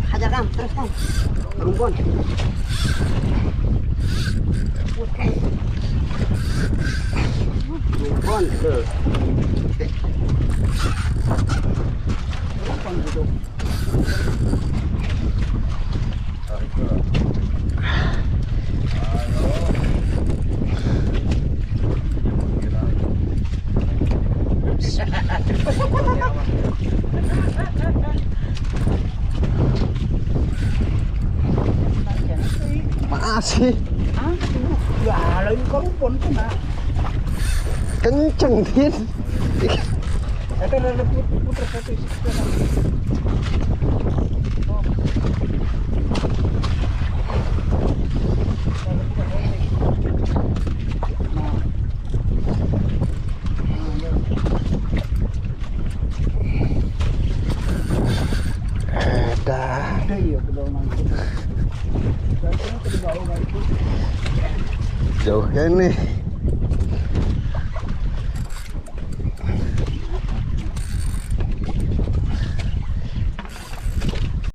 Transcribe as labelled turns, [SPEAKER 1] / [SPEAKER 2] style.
[SPEAKER 1] Hajar Kam, terus Kam. Rumpun. Oke. Rumpun terus. Rumpun gitu.
[SPEAKER 2] Masih.
[SPEAKER 1] Ya, lain kau rumpun kena.
[SPEAKER 2] Kenceng, Tin.
[SPEAKER 1] Ada putar satu.
[SPEAKER 2] Jauh kan nih.